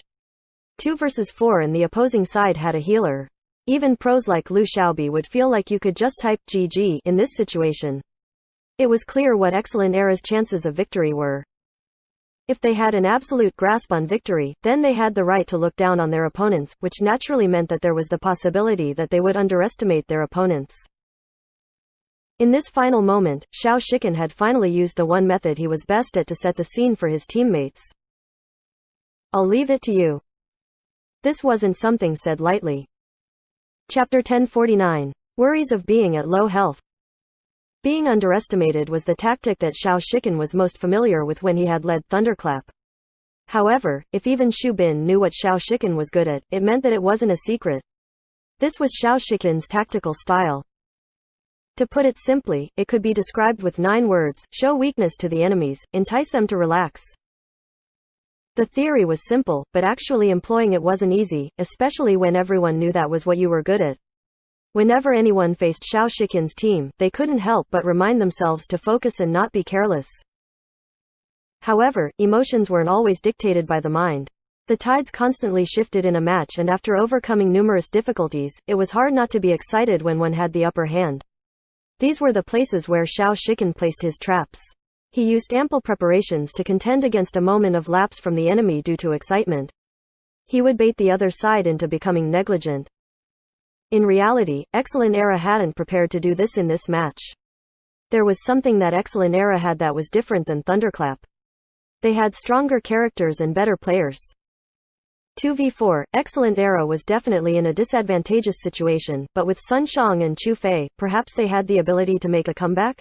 2 versus 4 and the opposing side had a healer. Even pros like Liu Xiaobi would feel like you could just type GG in this situation. It was clear what Excellent Era's chances of victory were. If they had an absolute grasp on victory, then they had the right to look down on their opponents, which naturally meant that there was the possibility that they would underestimate their opponents. In this final moment, Xiao Shiken had finally used the one method he was best at to set the scene for his teammates. I'll leave it to you. This wasn't something said lightly. Chapter 1049. Worries of being at low health. Being underestimated was the tactic that Xiao Shiken was most familiar with when he had led Thunderclap. However, if even Xu Bin knew what Xiao Shiken was good at, it meant that it wasn't a secret. This was Xiao Shiken's tactical style. To put it simply, it could be described with 9 words: show weakness to the enemies, entice them to relax. The theory was simple, but actually employing it wasn't easy, especially when everyone knew that was what you were good at. Whenever anyone faced Xiao Shiken's team, they couldn't help but remind themselves to focus and not be careless. However, emotions weren't always dictated by the mind. The tides constantly shifted in a match, and after overcoming numerous difficulties, it was hard not to be excited when one had the upper hand. These were the places where Xiao Shiken placed his traps. He used ample preparations to contend against a moment of lapse from the enemy due to excitement. He would bait the other side into becoming negligent. In reality, Excellent Era hadn't prepared to do this in this match. There was something that Excellent Era had that was different than Thunderclap. They had stronger characters and better players. 2v4, Excellent Era was definitely in a disadvantageous situation, but with Sun Shang and Chu Fei, perhaps they had the ability to make a comeback?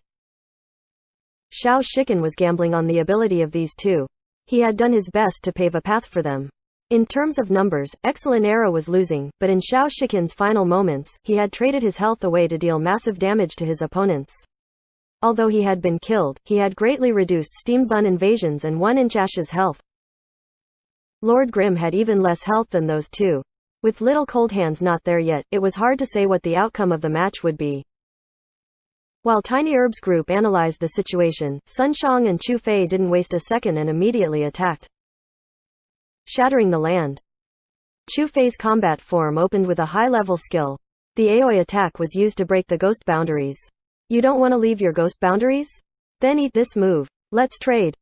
Xiao Shiken was gambling on the ability of these two. He had done his best to pave a path for them. In terms of numbers, Excellent Era was losing, but in Xiao Shiken's final moments, he had traded his health away to deal massive damage to his opponents. Although he had been killed, he had greatly reduced steamed bun invasions and 1-inch Ash's health. Lord Grimm had even less health than those two. With Little Cold Hands not there yet, it was hard to say what the outcome of the match would be. While Tiny Herb's group analyzed the situation, Sun Shang and Chu Fei didn't waste a second and immediately attacked. Shattering the land. Chu Fei's combat form opened with a high-level skill. The Aoi attack was used to break the ghost boundaries. You don't want to leave your ghost boundaries? Then eat this move. Let's trade.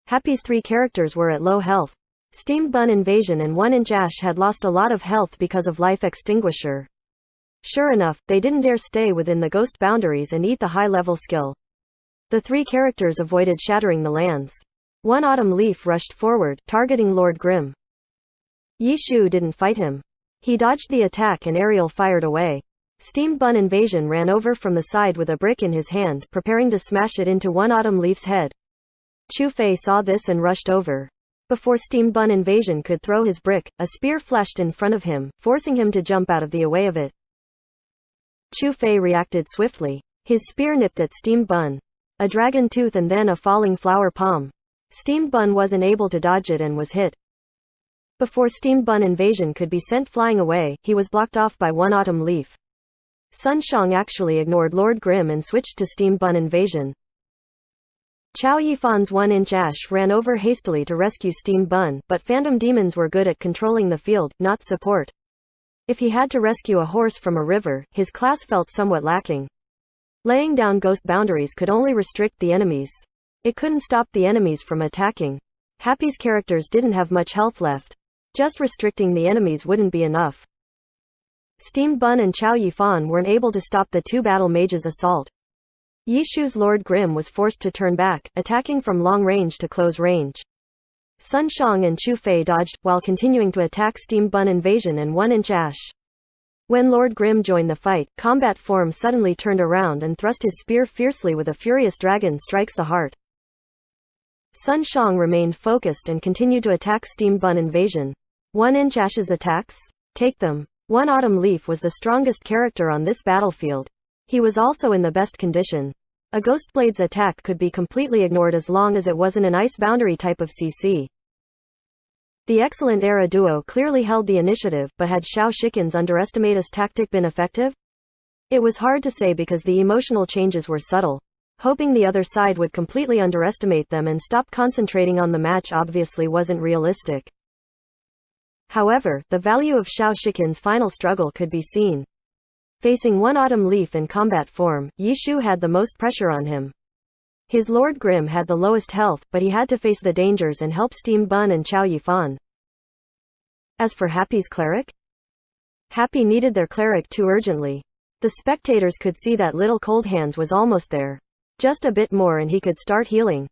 Happy's 3 characters were at low health. Steamed Bun Invasion and 1-inch Ash had lost a lot of health because of Life Extinguisher. Sure enough, they didn't dare stay within the ghost boundaries and eat the high-level skill. The three characters avoided shattering the lands. One autumn leaf rushed forward, targeting Lord Grimm. Yi Shu didn't fight him. He dodged the attack and Ariel fired away. Steamed Bun Invasion ran over from the side with a brick in his hand, preparing to smash it into one autumn leaf's head. Chu Fei saw this and rushed over. Before Steamed Bun Invasion could throw his brick, a spear flashed in front of him, forcing him to jump out of the way of it. Chu Fei reacted swiftly. His spear nipped at Steamed Bun. A dragon tooth and then a falling flower palm. Steamed Bun wasn't able to dodge it and was hit. Before Steamed Bun Invasion could be sent flying away, he was blocked off by one autumn leaf. Sun Shang actually ignored Lord Grimm and switched to Steamed Bun Invasion. Chao Yifan's 1-inch ash ran over hastily to rescue Steamed Bun, but Phantom Demons were good at controlling the field, not support. If he had to rescue a horse from a river, his class felt somewhat lacking. Laying down ghost boundaries could only restrict the enemies. It couldn't stop the enemies from attacking. Happy's characters didn't have much health left. Just restricting the enemies wouldn't be enough. Steamed Bun and Chao Yifan weren't able to stop the two battle mages' assault. Yi Shu's Lord Grimm was forced to turn back, attacking from long range to close range. Sun Shang and Chu Fei dodged, while continuing to attack Steamed Bun Invasion and 1-inch ash. When Lord Grimm joined the fight, Combat Form suddenly turned around and thrust his spear fiercely with a furious dragon strikes the heart. Sun Shang remained focused and continued to attack Steamed Bun Invasion. 1-inch ash's attacks? Take them. One autumn leaf was the strongest character on this battlefield. He was also in the best condition. A Ghostblade's attack could be completely ignored as long as it wasn't an ice boundary type of CC. The Excellent Era duo clearly held the initiative, but had Shao Shikin's underestimate us tactic been effective? It was hard to say because the emotional changes were subtle. Hoping the other side would completely underestimate them and stop concentrating on the match obviously wasn't realistic. However, the value of Shao Shikin's final struggle could be seen. Facing one autumn leaf in combat form, Yi Shu had the most pressure on him. His Lord Grimm had the lowest health, but he had to face the dangers and help Steamed Bun and Chao Yifan. As for Happy's cleric? Happy needed their cleric too urgently. The spectators could see that Little Cold Hands was almost there. Just a bit more and he could start healing.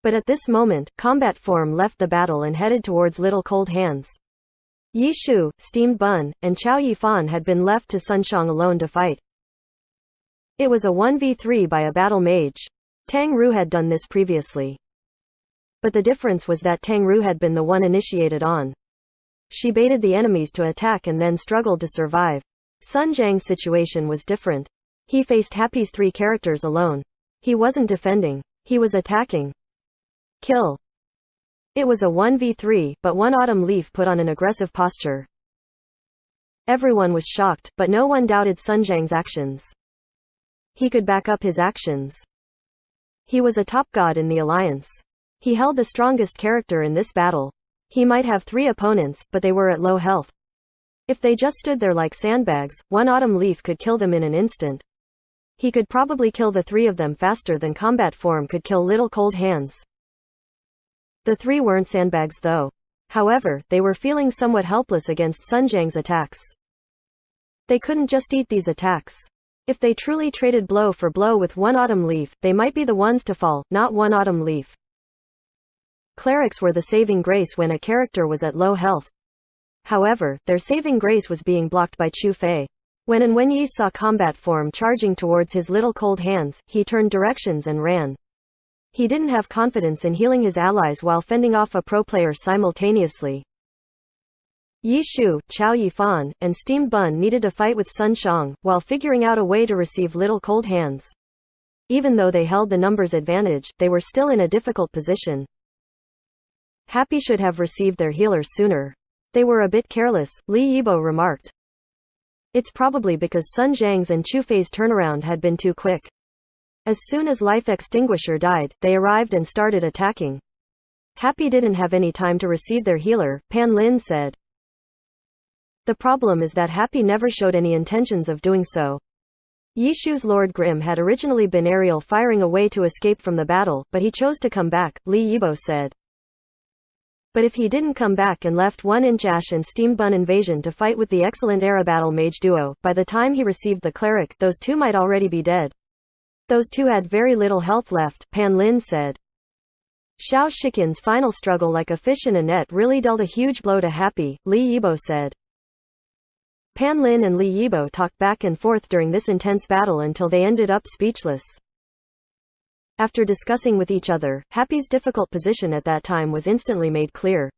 But at this moment, Combat Form left the battle and headed towards Little Cold Hands. Yi Shu, Steamed Bun, and Chao Yifan had been left to Sun Shang alone to fight. It was a 1v3 by a battle mage. Tang Ru had done this previously. But the difference was that Tang Ru had been the one initiated on. She baited the enemies to attack and then struggled to survive. Sun Jiang's situation was different. He faced Happy's three characters alone. He wasn't defending. He was attacking. Kill. It was a 1v3, but one autumn leaf put on an aggressive posture. Everyone was shocked, but no one doubted Sun Jiang's actions. He could back up his actions. He was a top god in the alliance. He held the strongest character in this battle. He might have three opponents, but they were at low health. If they just stood there like sandbags, one autumn leaf could kill them in an instant. He could probably kill the three of them faster than Combat Form could kill Little Cold Hands. The three weren't sandbags though. However, they were feeling somewhat helpless against Sun Jiang's attacks. They couldn't just eat these attacks. If they truly traded blow for blow with one autumn leaf, they might be the ones to fall, not one autumn leaf. Clerics were the saving grace when a character was at low health. However, their saving grace was being blocked by Chu Fei. When Yi saw Combat Form charging towards his Little Cold Hands, he turned directions and ran. He didn't have confidence in healing his allies while fending off a pro player simultaneously. Yi Shu, Chao Yifan, and Steamed Bun needed to fight with Sun Shang, while figuring out a way to receive Little Cold Hands. Even though they held the numbers advantage, they were still in a difficult position. Happy should have received their healers sooner. They were a bit careless, Li Yibo remarked. It's probably because Sun Jiang's and Chu Fei's turnaround had been too quick. As soon as Life Extinguisher died, they arrived and started attacking. Happy didn't have any time to receive their healer, Pan Lin said. The problem is that Happy never showed any intentions of doing so. Yi Shu's Lord Grimm had originally been aerial firing away to escape from the battle, but he chose to come back, Li Yibo said. But if he didn't come back and left 1-inch Ash and Steamed Bun Invasion to fight with the Excellent Era Battle Mage duo, by the time he received the cleric, those two might already be dead. Those two had very little health left, Pan Lin said. Xiao Shikin's final struggle like a fish in a net really dealt a huge blow to Happy, Li Yibo said. Pan Lin and Li Yibo talked back and forth during this intense battle until they ended up speechless. After discussing with each other, Happy's difficult position at that time was instantly made clear.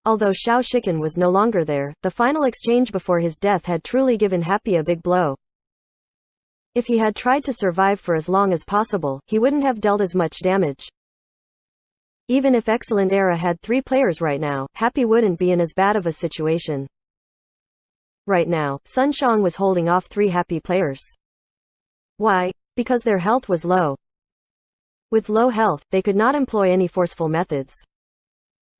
Although Xiao Shikin was no longer there, the final exchange before his death had truly given Happy a big blow. If he had tried to survive for as long as possible, he wouldn't have dealt as much damage. Even if Excellent Era had 3 players right now, Happy wouldn't be in as bad of a situation. Right now, Sun Shang was holding off 3 Happy players. Why? Because their health was low. With low health, they could not employ any forceful methods.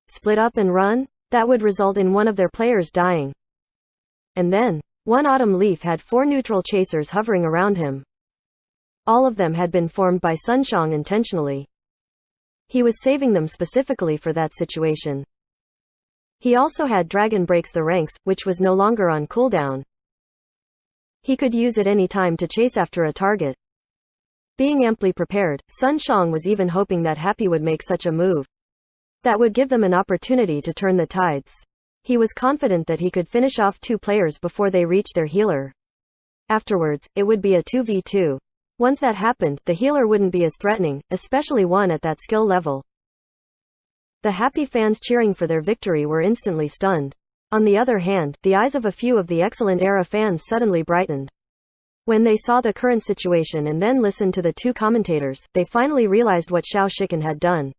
Split up and run? That would result in one of their players dying. And then, one autumn leaf had 4 neutral chasers hovering around him. All of them had been formed by Sun Shang intentionally. He was saving them specifically for that situation. He also had Dragon Breaks the Ranks, which was no longer on cooldown. He could use it any time to chase after a target. Being amply prepared, Sun Shang was even hoping that Happy would make such a move. That would give them an opportunity to turn the tides. He was confident that he could finish off 2 players before they reached their healer. Afterwards, it would be a 2v2. Once that happened, the healer wouldn't be as threatening, especially one at that skill level. The Happy fans cheering for their victory were instantly stunned. On the other hand, the eyes of a few of the Excellent Era fans suddenly brightened. When they saw the current situation and then listened to the 2 commentators, they finally realized what Xiao Shikin had done.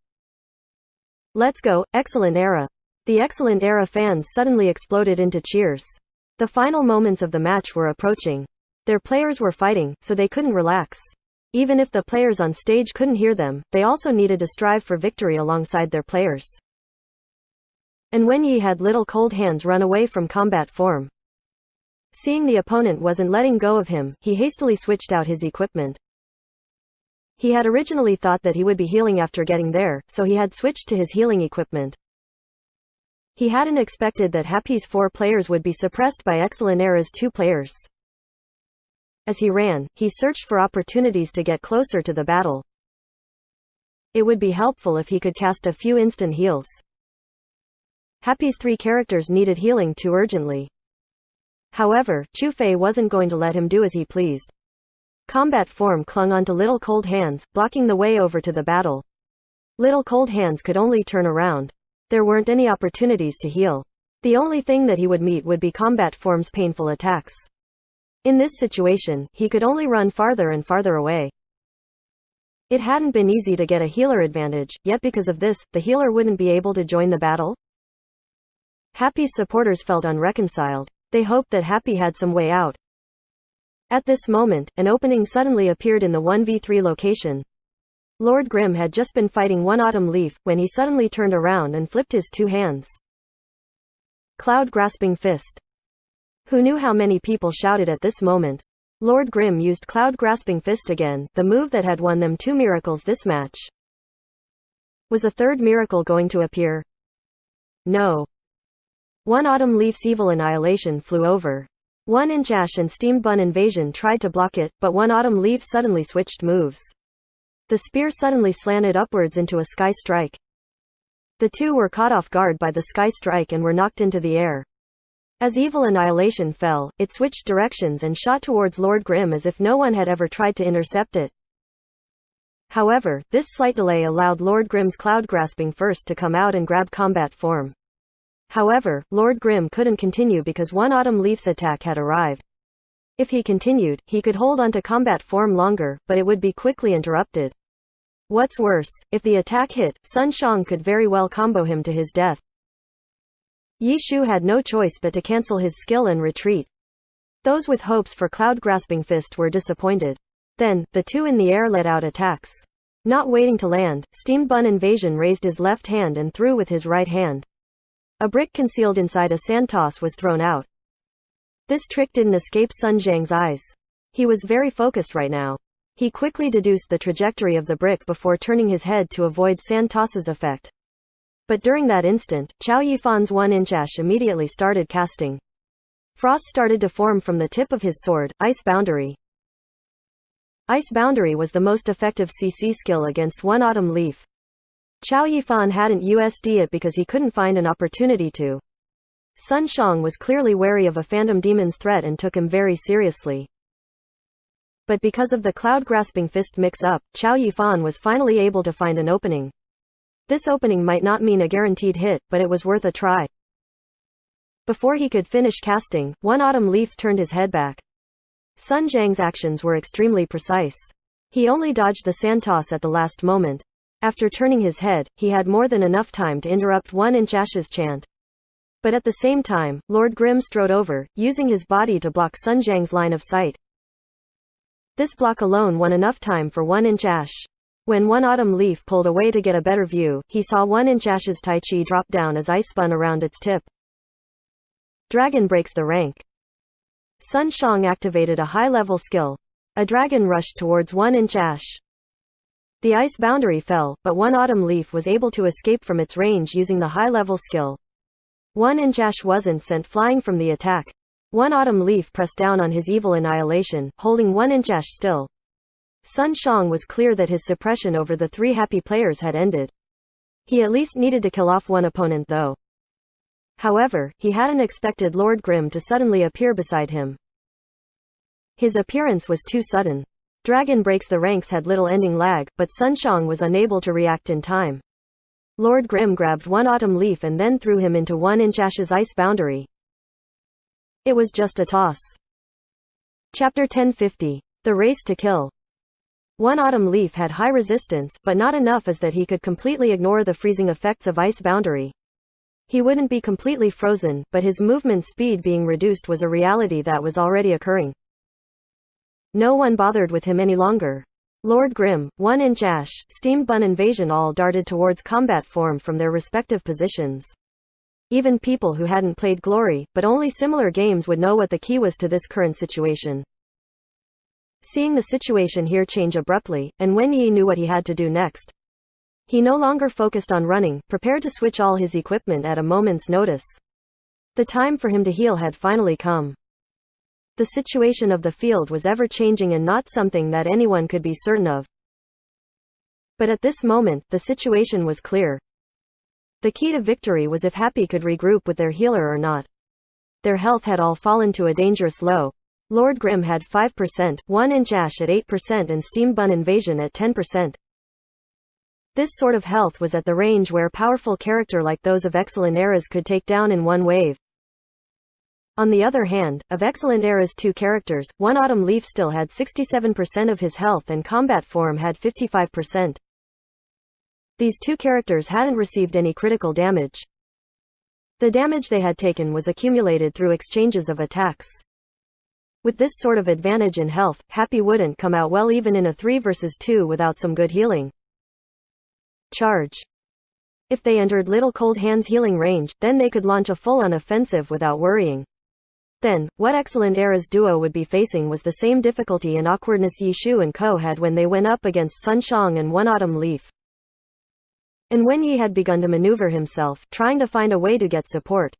Let's go, Excellent Era! The Excellent Era fans suddenly exploded into cheers. The final moments of the match were approaching. Their players were fighting, so they couldn't relax. Even if the players on stage couldn't hear them, they also needed to strive for victory alongside their players. And Wen Yi had little cold hands run away from combat form. Seeing the opponent wasn't letting go of him, he hastily switched out his equipment. He had originally thought that he would be healing after getting there, so he had switched to his healing equipment. He hadn't expected that Happy's 4 players would be suppressed by Excellent Era's 2 players. As he ran, he searched for opportunities to get closer to the battle. It would be helpful if he could cast a few instant heals. Happy's 3 characters needed healing too urgently. However, Chu Fei wasn't going to let him do as he pleased. Combat form clung onto Little Cold Hands, blocking the way over to the battle. Little Cold Hands could only turn around. There weren't any opportunities to heal. The only thing that he would meet would be combat form's painful attacks. In this situation, he could only run farther and farther away. It hadn't been easy to get a healer advantage, yet because of this, the healer wouldn't be able to join the battle? Happy's supporters felt unreconciled. They hoped that Happy had some way out. At this moment, an opening suddenly appeared in the 1v3 location. Lord Grimm had just been fighting one autumn leaf, when he suddenly turned around and flipped his 2 hands. Cloud Grasping Fist. Who knew how many people shouted at this moment? Lord Grimm used Cloud Grasping Fist again, the move that had won them 2 miracles this match. Was a 3rd miracle going to appear? No. One autumn leaf's evil annihilation flew over. One Inch Ash and Steamed Bun Invasion tried to block it, but one autumn leaf suddenly switched moves. The spear suddenly slanted upwards into a Sky Strike. The 2 were caught off guard by the Sky Strike and were knocked into the air. As Evil Annihilation fell, it switched directions and shot towards Lord Grimm as if no one had ever tried to intercept it. However, this slight delay allowed Lord Grimm's Cloud Grasping Fist to come out and grab combat form. However, Lord Grimm couldn't continue because one autumn leaf's attack had arrived. If he continued, he could hold onto combat form longer, but it would be quickly interrupted. What's worse, if the attack hit, Sun Shang could very well combo him to his death. Yi Shu had no choice but to cancel his skill and retreat. Those with hopes for Cloud Grasping Fist were disappointed. Then, the 2 in the air let out attacks. Not waiting to land, Steamed Bun Invasion raised his left hand and threw with his right hand. A brick concealed inside a sand toss was thrown out. This trick didn't escape Sun Zhang's eyes. He was very focused right now. He quickly deduced the trajectory of the brick before turning his head to avoid sand toss's effect. But during that instant, Chao Yifan's 1 Inch Ash immediately started casting. Frost started to form from the tip of his sword, Ice Boundary. Ice Boundary was the most effective CC skill against one Autumn Leaf. Chow Yifan hadn't used it because he couldn't find an opportunity to. Sun Shang was clearly wary of a Phantom Demon's threat and took him very seriously. But because of the cloud-grasping fist mix-up, Chow Yifan was finally able to find an opening. This opening might not mean a guaranteed hit, but it was worth a try. Before he could finish casting, one Autumn Leaf turned his head back. Sun Zhang's actions were extremely precise. He only dodged the sand toss at the last moment. After turning his head, he had more than enough time to interrupt 1-inch Ash's chant. But at the same time, Lord Grimm strode over, using his body to block Sun Zhang's line of sight. This block alone won enough time for 1-inch Ash. When one Autumn Leaf pulled away to get a better view, he saw 1-inch Ash's Tai Chi drop down as ice spun around its tip. Dragon breaks the rank. Sun Shang activated a high-level skill. A dragon rushed towards 1-inch Ash. The ice boundary fell, but one Autumn Leaf was able to escape from its range using the high-level skill. 1-inch Ash wasn't sent flying from the attack. One Autumn Leaf pressed down on his evil annihilation, holding 1-inch Ash still. Sun Shang was clear that his suppression over the three happy players had ended. He at least needed to kill off one opponent though. However, he hadn't expected Lord Grimm to suddenly appear beside him. His appearance was too sudden. Dragon Breaks the Ranks had little ending lag, but Sun Shang was unable to react in time. Lord Grimm grabbed one Autumn Leaf and then threw him into 1-inch Ash's ice boundary. It was just a toss. Chapter 1050. The Race to Kill. One Autumn Leaf had high resistance, but not enough as that he could completely ignore the freezing effects of ice boundary. He wouldn't be completely frozen, but his movement speed being reduced was a reality that was already occurring. No one bothered with him any longer. Lord Grimm, 1-inch Ash, Steam Bun Invasion all darted towards combat form from their respective positions. Even people who hadn't played Glory, but only similar games would know what the key was to this current situation. Seeing the situation here change abruptly, and Wen Yi knew what he had to do next. He no longer focused on running, prepared to switch all his equipment at a moment's notice. The time for him to heal had finally come. The situation of the field was ever-changing and not something that anyone could be certain of. But at this moment, the situation was clear. The key to victory was if Happy could regroup with their healer or not. Their health had all fallen to a dangerous low. Lord Grimm had 5%, 1-inch Ash at 8% and Steam Bun Invasion at 10%. This sort of health was at the range where powerful character like those of Excellent Eras could take down in one wave. On the other hand, of Excellent Era's two characters, one Autumn Leaf still had 67% of his health and combat form had 55%. These two characters hadn't received any critical damage. The damage they had taken was accumulated through exchanges of attacks. With this sort of advantage in health, Happy wouldn't come out well even in a 3 versus 2 without some good healing. Charge. If they entered Little Cold Hand's healing range, then they could launch a full-on offensive without worrying. Then, what Excellent Era's duo would be facing was the same difficulty and awkwardness Yi Shu and Co had when they went up against Sun Shang and one Autumn Leaf. And when Yi had begun to maneuver himself, trying to find a way to get support.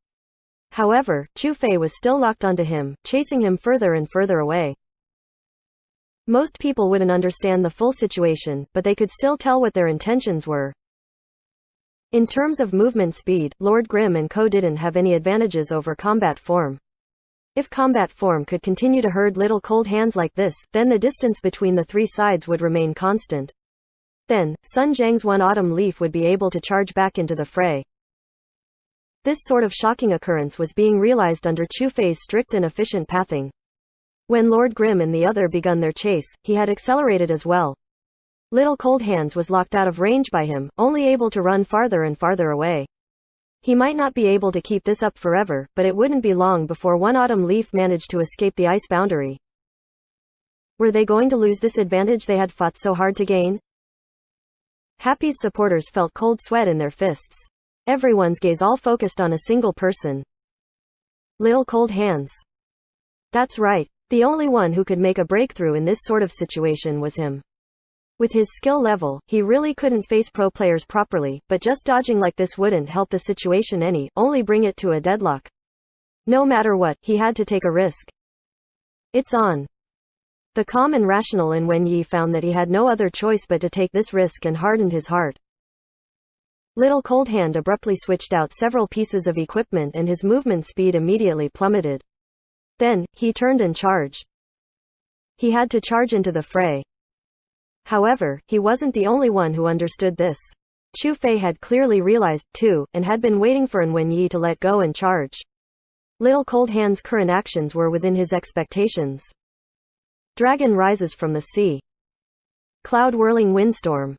However, Chu Fei was still locked onto him, chasing him further and further away. Most people wouldn't understand the full situation, but they could still tell what their intentions were. In terms of movement speed, Lord Grimm and Co didn't have any advantages over combat form. If combat form could continue to herd Little Cold Hands like this, then the distance between the three sides would remain constant. Then, Sun Zhang's one Autumn Leaf would be able to charge back into the fray. This sort of shocking occurrence was being realized under Chu Fei's strict and efficient pathing. When Lord Grimm and the other begun their chase, he had accelerated as well. Little Cold Hands was locked out of range by him, only able to run farther and farther away. He might not be able to keep this up forever, but it wouldn't be long before one Autumn Leaf managed to escape the ice boundary. Were they going to lose this advantage they had fought so hard to gain? Happy's supporters felt cold sweat in their fists. Everyone's gaze all focused on a single person. Little Cold Hands. That's right. The only one who could make a breakthrough in this sort of situation was him. With his skill level, he really couldn't face pro players properly, but just dodging like this wouldn't help the situation any, only bring it to a deadlock. No matter what, he had to take a risk. It's on. The calm and rational In Wenyi found that he had no other choice but to take this risk and hardened his heart. Little Cold Hand abruptly switched out several pieces of equipment and his movement speed immediately plummeted. Then, he turned and charged. He had to charge into the fray. However, he wasn't the only one who understood this. Chu Fei had clearly realized, too, and had been waiting for An Wenyi to let go and charge. Little Cold Hand's current actions were within his expectations. Dragon rises from the sea. Cloud whirling windstorm.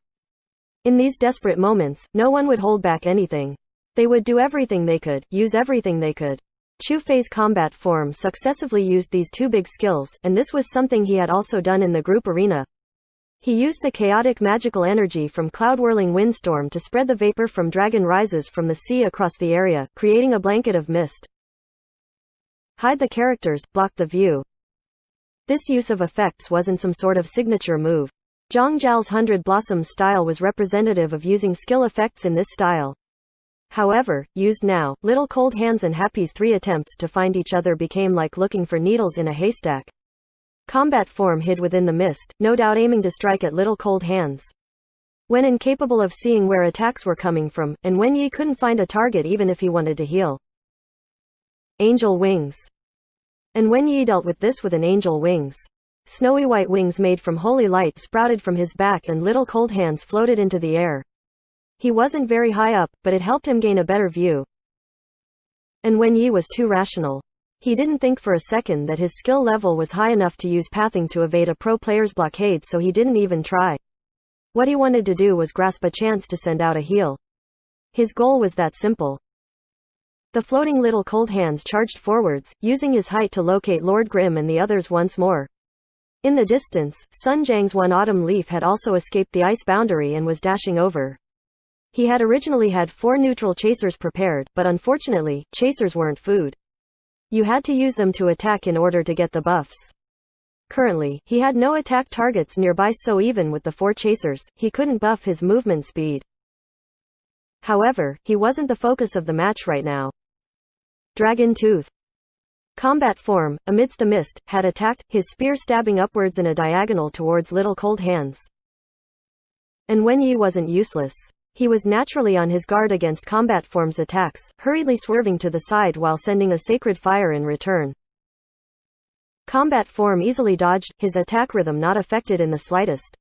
In these desperate moments, no one would hold back anything. They would do everything they could, use everything they could. Chu Fei's combat form successively used these two big skills, and this was something he had also done in the group arena. He used the chaotic magical energy from Cloud Whirling Windstorm to spread the vapor from Dragon Rises from the sea across the area, creating a blanket of mist. Hide the characters, block the view. This use of effects wasn't some sort of signature move. Zhang Zhao's 100 Blossoms style was representative of using skill effects in this style. However, used now, Little Cold Hand's and Happy's 3 attempts to find each other became like looking for needles in a haystack. Combat form hid within the mist, no doubt aiming to strike at Little Cold Hands. When incapable of seeing where attacks were coming from, and Wenyi couldn't find a target even if he wanted to heal. Angel Wings. And Wenyi dealt with this with an angel wings. Snowy white wings made from holy light sprouted from his back and Little Cold Hands floated into the air. He wasn't very high up, but it helped him gain a better view. And Wenyi was too rational. He didn't think for a second that his skill level was high enough to use pathing to evade a pro player's blockade, so he didn't even try. What he wanted to do was grasp a chance to send out a heal. His goal was that simple. The floating Little Cold Hands charged forwards, using his height to locate Lord Grimm and the others once more. In the distance, Sun Jiang's one autumn leaf had also escaped the ice boundary and was dashing over. He had originally had 4 neutral chasers prepared, but unfortunately, chasers weren't food. You had to use them to attack in order to get the buffs. Currently, he had no attack targets nearby, so even with the 4 chasers, he couldn't buff his movement speed. However, he wasn't the focus of the match right now. Dragon Tooth. Combat form, amidst the mist, had attacked, his spear stabbing upwards in a diagonal towards Little Cold Hands. And Wenyi wasn't useless. He was naturally on his guard against combat form's attacks, hurriedly swerving to the side while sending a sacred fire in return. Combat form easily dodged, his attack rhythm not affected in the slightest.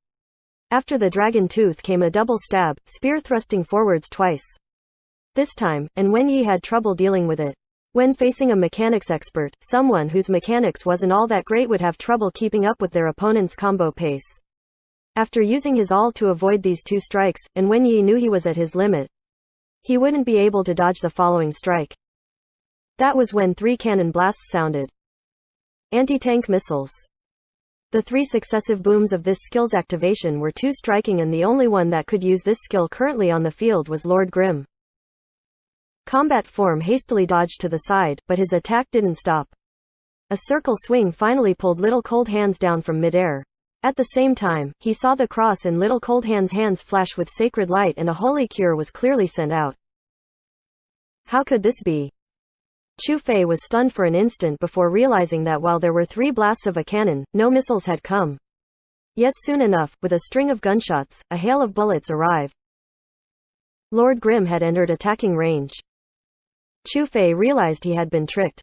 After the Dragon Tooth came a double stab, spear thrusting forwards twice. This time, and Wenyi had trouble dealing with it. When facing a mechanics expert, someone whose mechanics wasn't all that great would have trouble keeping up with their opponent's combo pace. After using his all to avoid these 2 strikes, and Wenyi knew he was at his limit. He wouldn't be able to dodge the following strike. That was when 3 cannon blasts sounded. Anti-tank missiles. The 3 successive booms of this skill's activation were too striking, and the only one that could use this skill currently on the field was Lord Grimm. Combat form hastily dodged to the side, but his attack didn't stop. A circle swing finally pulled Little Cold Hands down from midair. At the same time, he saw the cross in Little Cold Hands' hands flash with sacred light, and a holy cure was clearly sent out. How could this be? Chu Fei was stunned for an instant before realizing that while there were 3 blasts of a cannon, no missiles had come. Yet soon enough, with a string of gunshots, a hail of bullets arrived. Lord Grimm had entered attacking range. Chu Fei realized he had been tricked.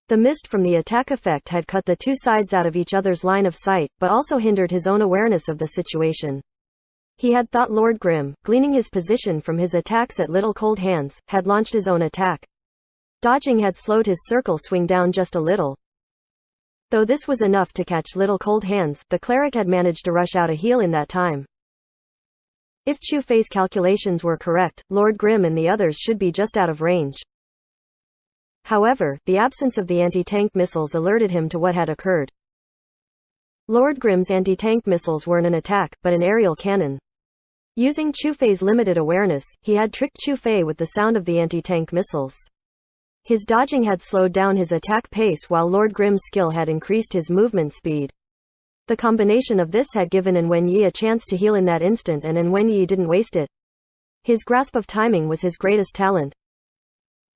The mist from the attack effect had cut the 2 sides out of each other's line of sight, but also hindered his own awareness of the situation. He had thought Lord Grimm, gleaning his position from his attacks at Little Cold Hands, had launched his own attack. Dodging had slowed his circle swing down just a little. Though this was enough to catch Little Cold Hands, the cleric had managed to rush out a heal in that time. If Chu Fei's calculations were correct, Lord Grimm and the others should be just out of range. However, the absence of the anti-tank missiles alerted him to what had occurred. Lord Grimm's anti-tank missiles weren't an attack, but an aerial cannon. Using Chu Fei's limited awareness, he had tricked Chu Fei with the sound of the anti-tank missiles. His dodging had slowed down his attack pace while Lord Grimm's skill had increased his movement speed. The combination of this had given An Wenyi a chance to heal in that instant, and An Wenyi didn't waste it. His grasp of timing was his greatest talent.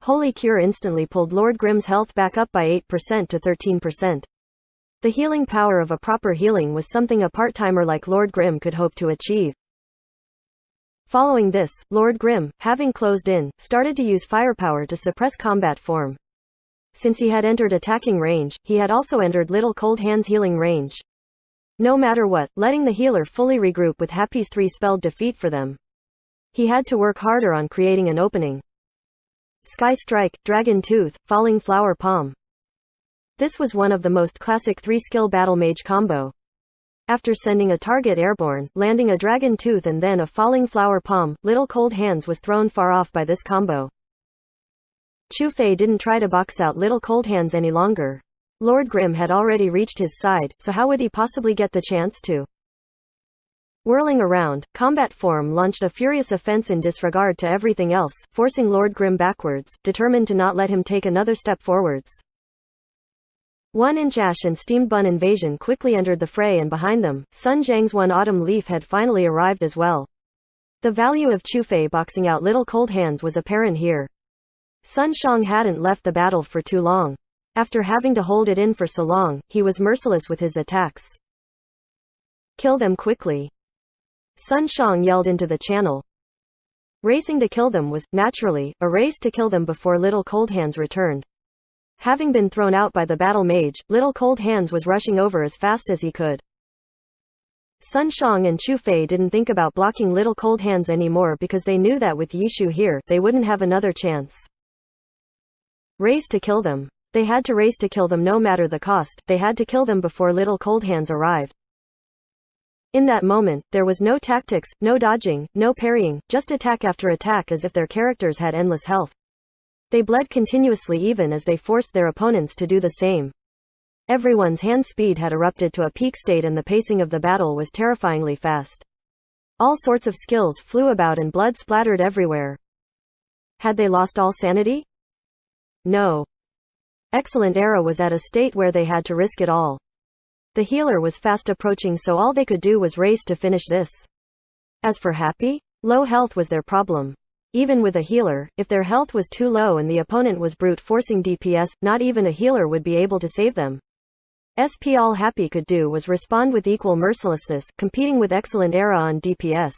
Holy Cure instantly pulled Lord Grimm's health back up by 8% to 13%. The healing power of a proper healing was something a part-timer like Lord Grimm could hope to achieve. Following this, Lord Grimm, having closed in, started to use firepower to suppress combat form. Since he had entered attacking range, he had also entered Little Cold Hand's healing range. No matter what, letting the healer fully regroup with Happy's 3 spelled defeat for them. He had to work harder on creating an opening. Sky Strike, Dragon Tooth, Falling Flower Palm. This was one of the most classic 3-skill battle mage combo. After sending a target airborne, landing a Dragon Tooth and then a Falling Flower Palm, Little Cold Hands was thrown far off by this combo. Chu Fei didn't try to box out Little Cold Hands any longer. Lord Grimm had already reached his side, so how would he possibly get the chance to? Whirling around, Combat Form launched a furious offense in disregard to everything else, forcing Lord Grimm backwards, determined to not let him take another step forwards. 1-inch Ash and Steamed Bun Invasion quickly entered the fray, and behind them, Sun Zhang's 1 Autumn Leaf had finally arrived as well. The value of Chu Fei boxing out Little Cold Hands was apparent here. Sun Shang hadn't left the battle for too long. After having to hold it in for so long, he was merciless with his attacks. Kill them quickly. Sun Shang yelled into the channel. Racing to kill them was, naturally, a race to kill them before Little Cold Hands returned. Having been thrown out by the battle mage, Little Cold Hands was rushing over as fast as he could. Sun Shang and Chu Fei didn't think about blocking Little Cold Hands anymore because they knew that with Yishu here, they wouldn't have another chance. Race to kill them. They had to race to kill them no matter the cost, they had to kill them before Little Cold Hands arrived. In that moment, there was no tactics, no dodging, no parrying, just attack after attack as if their characters had endless health. They bled continuously even as they forced their opponents to do the same. Everyone's hand speed had erupted to a peak state and the pacing of the battle was terrifyingly fast. All sorts of skills flew about and blood splattered everywhere. Had they lost all sanity? No. Excellent Era was at a state where they had to risk it all. The healer was fast approaching, so all they could do was race to finish this. As for Happy, low health was their problem. Even with a healer, if their health was too low and the opponent was brute forcing DPS, not even a healer would be able to save them. All Happy could do was respond with equal mercilessness, competing with Excellent Era on DPS.